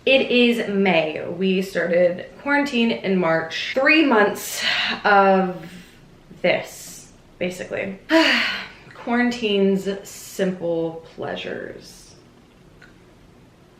It is May. We started quarantine in March. 3 months of this, basically. Quarantine's simple pleasures.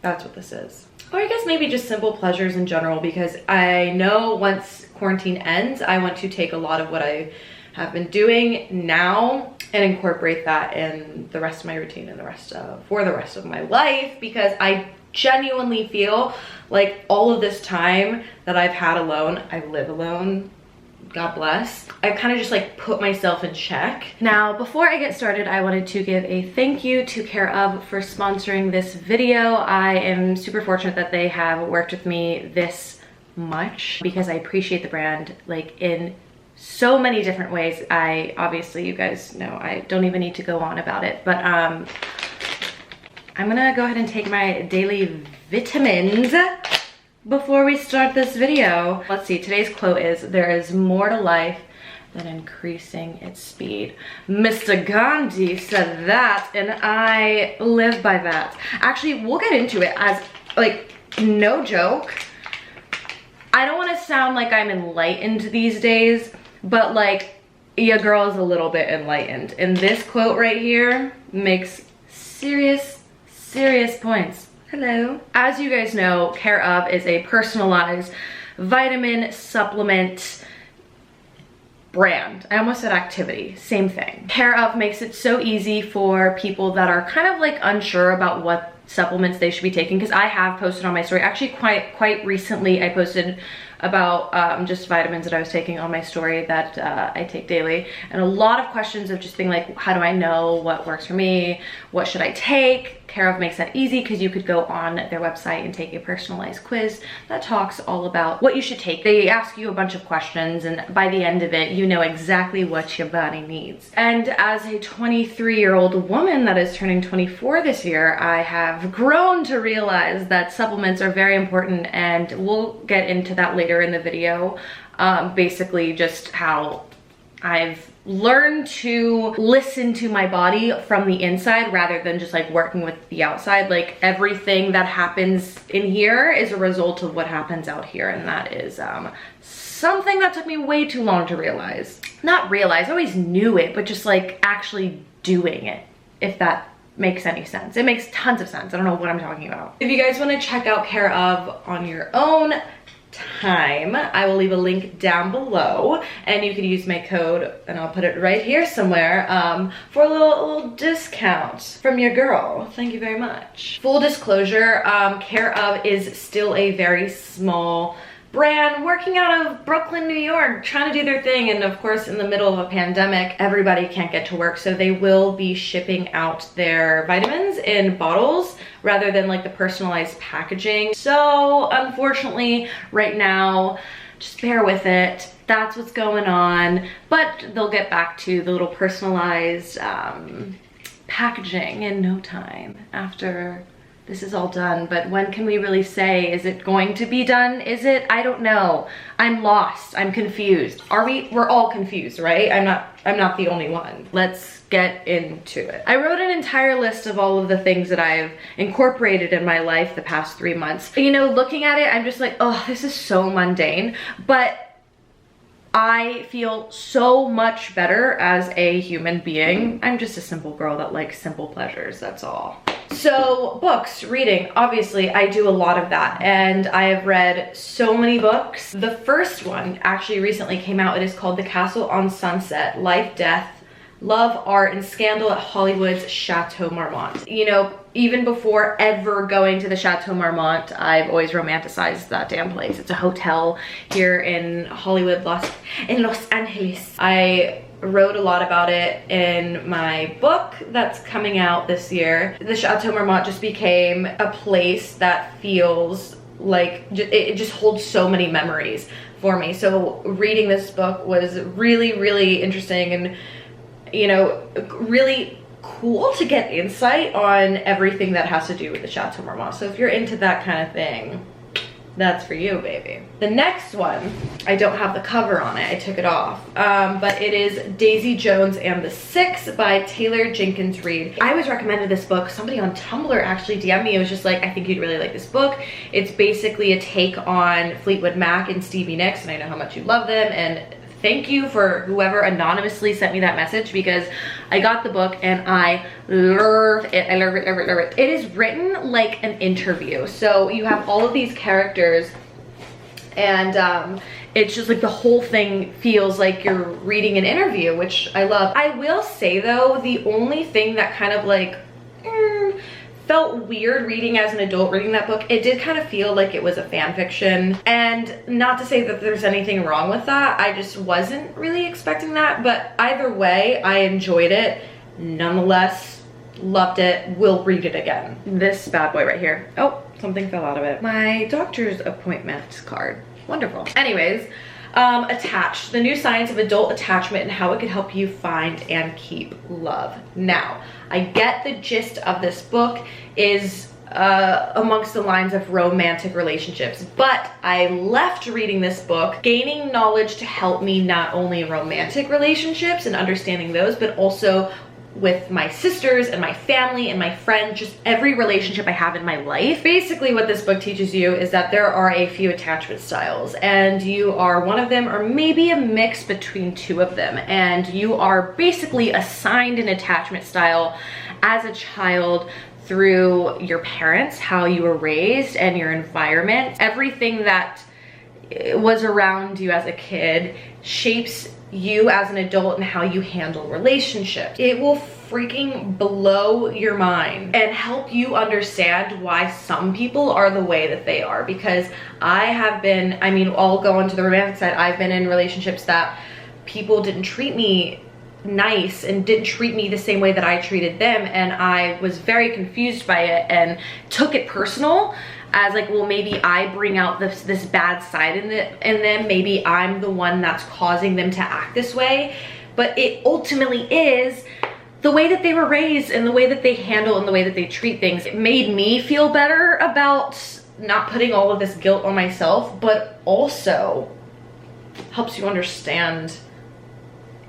That's what this is. Or I guess maybe just simple pleasures in general, because I know once quarantine ends, I want to take a lot of what I have been doing now and incorporate that in the rest of my routine and for the rest of my life, because I genuinely feel like all of this time that I've had alone, I live alone, God bless, I kind of just like put myself in check. Now, before I get started, I wanted to give a thank you to Care of for sponsoring this video. I am super fortunate that they have worked with me this much because I appreciate the brand like in so many different ways. Obviously, you guys know I don't even need to go on about it, but I'm gonna go ahead and take my daily vitamins before we start this video. Let's see, today's quote is, "There is more to life than increasing its speed." Mr. Gandhi said that, and I live by that. Actually, we'll get into it. As like, no joke, I don't want to sound like I'm enlightened these days, but like, your girl is a little bit enlightened, and this quote right here makes serious points. Hello. As you guys know, Care of is a personalized vitamin supplement brand. I almost said activity, same thing. Care of makes it so easy for people that are kind of like unsure about what supplements they should be taking, because I have posted on my story, actually quite recently I posted about just vitamins that I was taking on my story that I take daily, and a lot of questions of just being like, how do I know what works for me? What should I take? Care of makes that easy because you could go on their website and take a personalized quiz that talks all about what you should take. They ask you a bunch of questions, and by the end of it, you know exactly what your body needs. And as a 23-year-old woman that is turning 24 this year, I have grown to realize that supplements are very important, and we'll get into that later in the video. Basically just how I've learned to listen to my body from the inside rather than just like working with the outside. Like, everything that happens in here is a result of what happens out here, and that is something that took me way too long to realize. Not realize, I always knew it, but just like actually doing it, if that makes any sense. It makes tons of sense. I don't know what I'm talking about. If you guys want to check out Care of on your own time, I will leave a link down below, and you can use my code, and I'll put it right here somewhere, for a little discount from your girl. Thank you very much. Full disclosure, Care of is still a very small brand working out of Brooklyn, New York, trying to do their thing, and of course in the middle of a pandemic, everybody can't get to work, so they will be shipping out their vitamins in bottles rather than like the personalized packaging. So unfortunately right now, just bear with it. That's what's going on, but they'll get back to the little personalized packaging in no time after this is all done. But when can we really say? Is it going to be done? Is it? I don't know. I'm lost. I'm confused. Are we? We're all confused, right? I'm not the only one. Let's get into it. I wrote an entire list of all of the things that I've incorporated in my life the past 3 months. You know, looking at it, I'm just like, oh, this is so mundane, but I feel so much better as a human being. I'm just a simple girl that likes simple pleasures, that's all. So books, reading, obviously I do a lot of that, and I have read so many books. The first one actually recently came out. It is called The Castle on Sunset, Life, Death, Love, Art, and Scandal at Hollywood's Chateau Marmont. You know, even before ever going to the Chateau Marmont, I've always romanticized that damn place. It's a hotel here in Hollywood, Los Angeles. I wrote a lot about it in my book that's coming out this year. The Chateau Marmont just became a place that feels like it just holds so many memories for me. So reading this book was really interesting, and you know, really cool to get insight on everything that has to do with the Chateau Marmont. So if you're into that kind of thing, that's for you, baby. The next one, I don't have the cover on it. I took it off. But it is Daisy Jones and the Six by Taylor Jenkins Reid. I was recommended this book. Somebody on Tumblr actually DM'd me. It was just like, I think you'd really like this book. It's basically a take on Fleetwood Mac and Stevie Nicks, and I know how much you love them, and thank you for whoever anonymously sent me that message, because I got the book and I love it. I love it, love it, love it. It is written like an interview. So you have all of these characters, and it's just like the whole thing feels like you're reading an interview, which I love. I will say though, the only thing that kind of like felt weird reading as an adult, reading that book, it did kind of feel like it was a fan fiction. And not to say that there's anything wrong with that, I just wasn't really expecting that. But either way, I enjoyed it nonetheless. Loved it, will read it again. This bad boy right here. Oh, something fell out of it. My doctor's appointment card. Wonderful. Anyways, Attached, the new science of adult attachment and how it could help you find and keep love. Now, I get the gist of this book is amongst the lines of romantic relationships, but I left reading this book gaining knowledge to help me not only in romantic relationships and understanding those, but also with my sisters and my family and my friends, just every relationship I have in my life. Basically what this book teaches you is that there are a few attachment styles, and you are one of them, or maybe a mix between two of them, and you are basically assigned an attachment style as a child through your parents, how you were raised, and your environment. Everything that was around you as a kid shapes you as an adult and how you handle relationships. It will freaking blow your mind and help you understand why some people are the way that they are. Because I have been, I mean, I'll go into the romantic side. I've been in relationships that people didn't treat me nice and didn't treat me the same way that I treated them, and I was very confused by it and took it personal as like, well, maybe I bring out this bad side in them, maybe I'm the one that's causing them to act this way. But it ultimately is the way that they were raised and the way that they handle and the way that they treat things. It made me feel better about not putting all of this guilt on myself, but also helps you understand,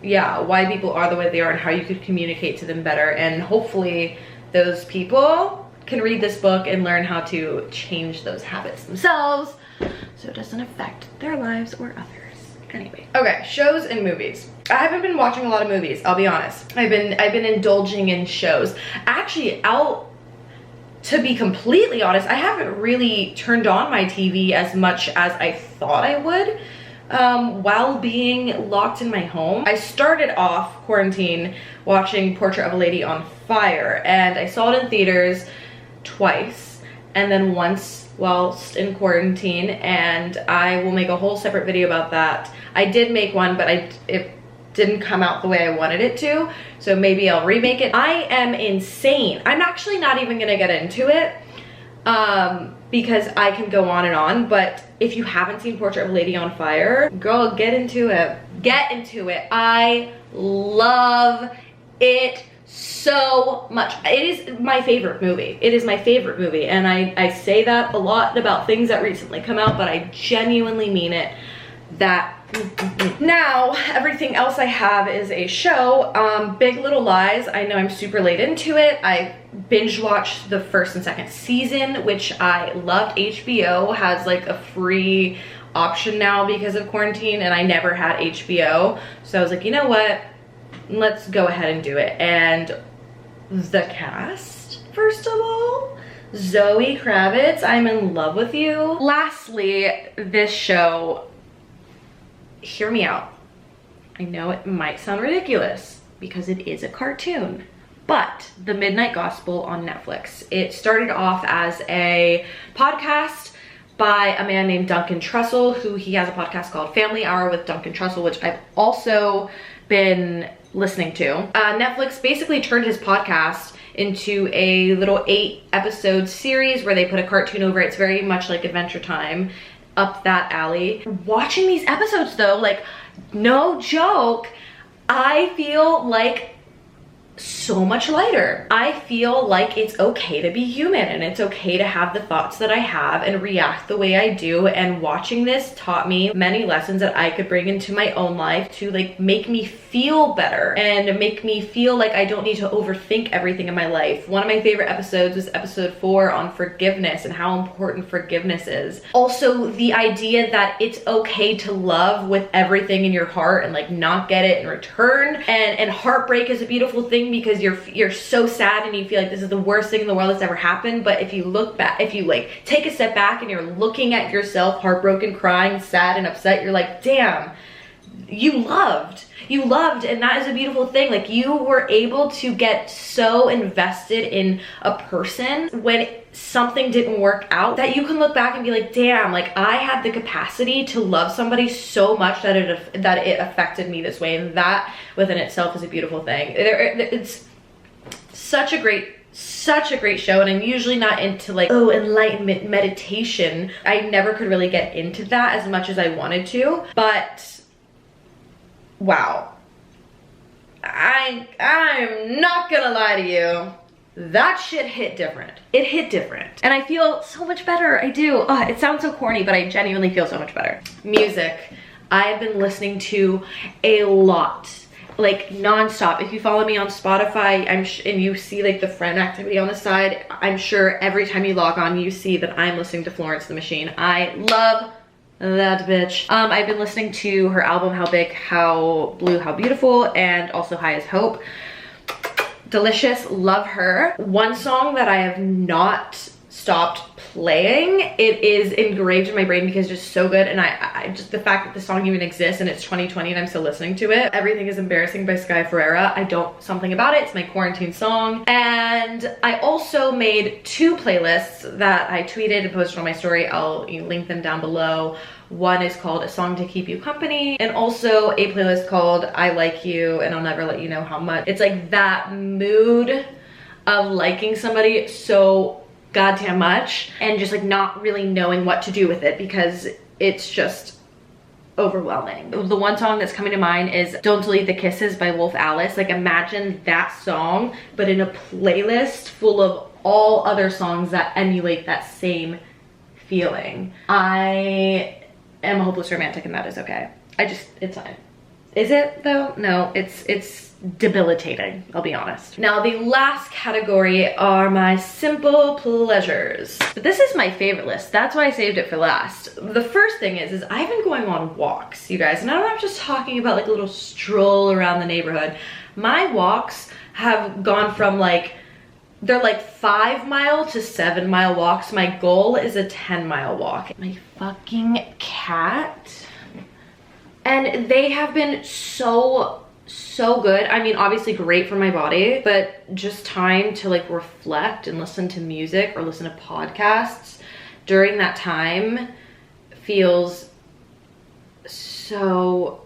yeah, why people are the way they are and how you could communicate to them better. And hopefully those people can read this book and learn how to change those habits themselves so it doesn't affect their lives or others. Anyway, okay, shows and movies. I haven't been watching a lot of movies, I'll be honest. I've been indulging in shows. Actually, to be completely honest, I haven't really turned on my TV as much as I thought I would. While being locked in my home. I started off quarantine watching Portrait of a Lady on Fire, and I saw it in theaters twice, and then once whilst in quarantine, and I will make a whole separate video about that. I did make one, but it didn't come out the way I wanted it to, so maybe I'll remake it. I am insane. I'm actually not even gonna get into it because I can go on and on, but if you haven't seen Portrait of a Lady on Fire, girl, get into it. Get into it. I love it so much. It is my favorite movie. It is my favorite movie, and I say that a lot about things that recently come out, but I genuinely mean it. Now, everything else I have is a show, Big Little Lies. I know I'm super late into it. I binge watched the first and second season, which I loved. HBO has like a free option now because of quarantine, and I never had HBO. So I was like, you know what? Let's go ahead and do it. And the cast, first of all, Zoe Kravitz, I'm in love with you. Lastly, this show, hear me out. I know it might sound ridiculous because it is a cartoon, but The Midnight Gospel on Netflix. It started off as a podcast by a man named Duncan Trussell, who he has a podcast called Family Hour with Duncan Trussell, which I've also been listening to. Netflix basically turned his podcast into a little 8-episode series where they put a cartoon over it. It's very much like Adventure Time, up that alley. Watching these episodes though, like, no joke, I feel like so much lighter. I feel like it's okay to be human, and it's okay to have the thoughts that I have and react the way I do. And watching this taught me many lessons that I could bring into my own life to like make me feel better and make me feel like I don't need to overthink everything in my life. One of my favorite episodes was episode 4 on forgiveness and how important forgiveness is. Also, the idea that it's okay to love with everything in your heart and like not get it in return. And heartbreak is a beautiful thing because you're so sad and you feel like this is the worst thing in the world that's ever happened. But if you look back, if you like take a step back and you're looking at yourself heartbroken, crying, sad, and upset, you're like, damn, you loved, and that is a beautiful thing. Like, you were able to get so invested in a person when something didn't work out that you can look back and be like, damn, like I had the capacity to love somebody so much that it affected me this way. And that within itself is a beautiful thing. It's such a great show, and I'm usually not into like, oh, enlightenment meditation. I never could really get into that as much as I wanted to, but wow, I'm not gonna lie to you, that shit hit different. It hit different. And I feel so much better. I do. It sounds so corny, but I genuinely feel so much better. Music. I've been listening to a lot, like non-stop. If you follow me on Spotify, and you see like the friend activity on the side, I'm sure every time you log on, you see that I'm listening to Florence the Machine. I love that bitch. I've been listening to her album, How Big, How Blue, How Beautiful, and also High as Hope. Delicious, love her. One song that I have not stopped playing, it is engraved in my brain because it's just so good, and I just, the fact that the song even exists and it's 2020 and I'm still listening to it. Everything is Embarrassing by Sky Ferreira. Something about it, it's my quarantine song. And I also made 2 playlists that I tweeted and posted on my story. I'll link them down below. One is called A Song to Keep You Company, and also a playlist called I Like You and I'll Never Let You Know How Much. It's like that mood of liking somebody so goddamn much and just like not really knowing what to do with it because it's just overwhelming. The one song that's coming to mind is Don't Delete the Kisses by Wolf Alice. Like, imagine that song but in a playlist full of all other songs that emulate that same feeling. I am a hopeless romantic and that is okay. It's fine. Is it though? No, it's debilitating, I'll be honest. Now, the last category are my simple pleasures. But this is my favorite list. That's why I saved it for last. The first thing is I've been going on walks, you guys, and I'm not just talking about like a little stroll around the neighborhood. My walks have gone from like, they're like 5-mile to 7-mile walks. My goal is a 10-mile walk. My fucking cat. And they have been so good. I mean, obviously great for my body, but just time to like reflect and listen to music or listen to podcasts during that time feels so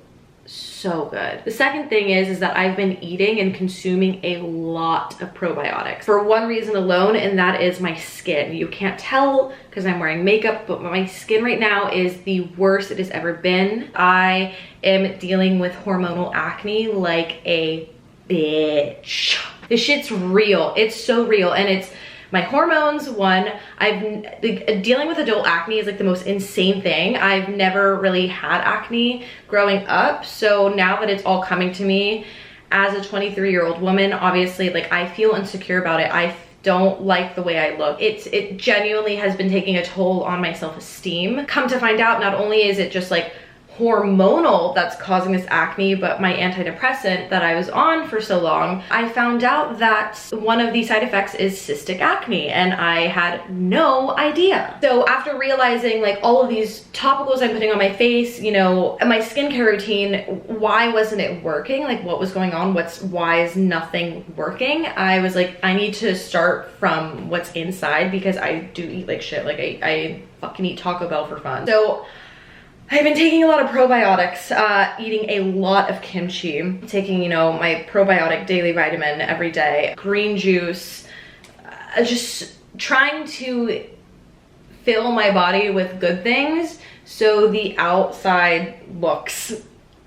good. The second thing is that I've been eating and consuming a lot of probiotics for one reason alone, and that is my skin. You can't tell because I'm wearing makeup, but my skin right now is the worst it has ever been. I am dealing with hormonal acne like a bitch. This shit's real. It's so real, and it's my hormones. Dealing with adult acne is like the most insane thing. I've never really had acne growing up, so now that it's all coming to me as a 23-year-old woman, obviously like I feel insecure about it. I don't like the way I look. It genuinely has been taking a toll on my self-esteem. Come to find out, not only is it just like hormonal that's causing this acne, but my antidepressant that I was on for so long, I found out that one of the side effects is cystic acne, and I had no idea. So after realizing like all of these topicals I'm putting on my face, you know, my skincare routine, why wasn't it working? Like, what was going on? Why is nothing working? I was like, I need to start from what's inside because I do eat like shit. Like I fucking eat Taco Bell for fun. So I've been taking a lot of probiotics, eating a lot of kimchi, taking, you know, my probiotic daily vitamin every day, green juice, just trying to fill my body with good things so the outside looks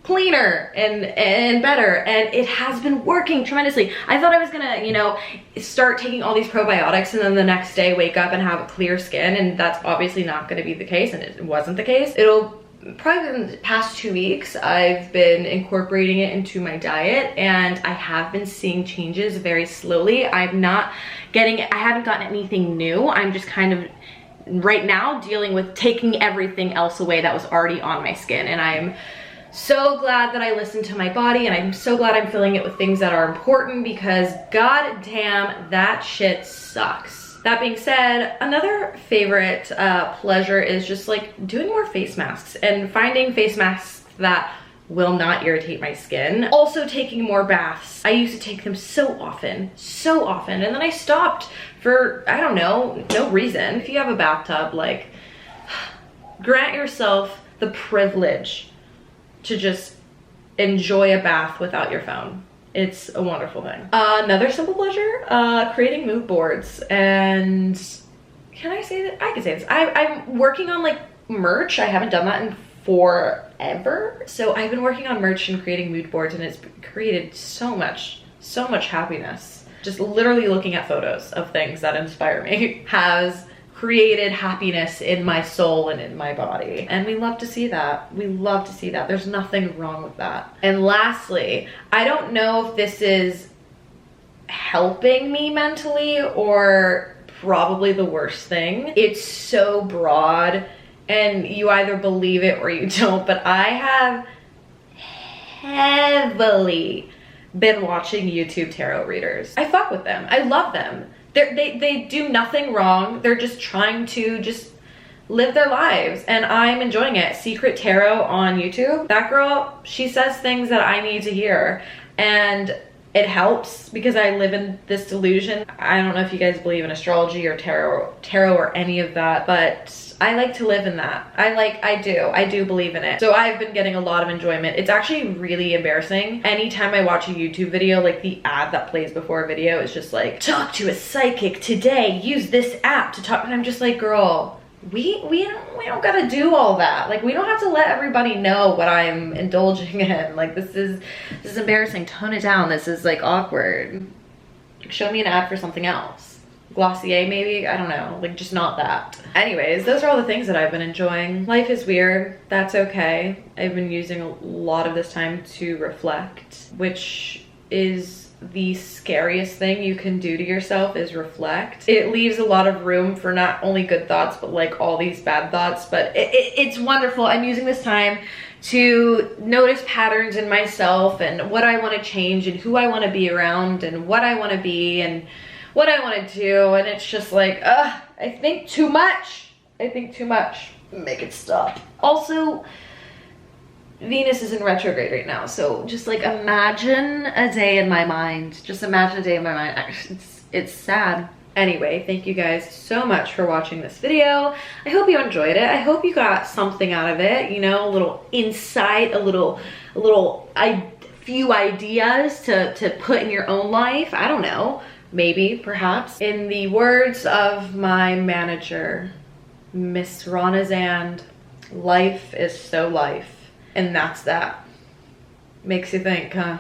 cleaner and better, and it has been working tremendously. I thought I was gonna, you know, start taking all these probiotics and then the next day wake up and have clear skin, and that's obviously not gonna be the case, and it wasn't the case. It'll probably in the past 2 weeks, I've been incorporating it into my diet, and I have been seeing changes very slowly. I haven't gotten anything new. I'm just kind of right now dealing with taking everything else away that was already on my skin, and I'm so glad that I listened to my body, and I'm so glad I'm filling it with things that are important, because god damn, that shit sucks. That being said, another favorite pleasure is just like doing more face masks and finding face masks that will not irritate my skin. Also taking more baths. I used to take them so often, and then I stopped for, I don't know, no reason. If you have a bathtub, like, grant yourself the privilege to just enjoy a bath without your phone. It's a wonderful thing. Another simple pleasure, creating mood boards. And can I say that? I can say this. I'm working on like merch. I haven't done that in forever. So I've been working on merch and creating mood boards, and it's created so much happiness. Just literally looking at photos of things that inspire me has created happiness in my soul and in my body, and we love to see that. We love to see that. There's nothing wrong with that. And lastly, I don't know if this is helping me mentally or probably the worst thing. It's so broad and you either believe it or you don't, but I have heavily been watching YouTube tarot readers. I fuck with them. I love them. They do nothing wrong. They're just trying to just live their lives, and I'm enjoying it. Secret Tarot on YouTube. That girl, she says things that I need to hear, and it helps because I live in this delusion. I don't know if you guys believe in astrology or tarot or any of that, but I like to live in that. I do believe in it. So I've been getting a lot of enjoyment. It's actually really embarrassing. Anytime I watch a YouTube video, like the ad that plays before a video is just like, talk to a psychic today, use this app to talk. And I'm just like, girl, we don't gotta do all that. Like, we don't have to let everybody know what I'm indulging in. Like, this is embarrassing. Tone it down. This is like awkward. Show me an ad for something else. Glossier maybe, I don't know, like just not that. Anyways, those are all the things that I've been enjoying. Life is weird, that's okay. I've been using a lot of this time to reflect, which is the scariest thing you can do to yourself, is reflect. It leaves a lot of room for not only good thoughts, but like all these bad thoughts, but it's wonderful. I'm using this time to notice patterns in myself and what I want to change and who I want to be around and what I want to be and what I want to do, and it's just like, I think too much. Make it stop. Also, Venus is in retrograde right now, so just like imagine a day in my mind. Just imagine a day in my mind. It's sad. Anyway, thank you guys so much for watching this video. I hope you enjoyed it. I hope you got something out of it, you know, a little insight, a few ideas to put in your own life. I don't know. Maybe, perhaps. In the words of my manager, Miss Ronazand, life is so life. And that's that. Makes you think, huh?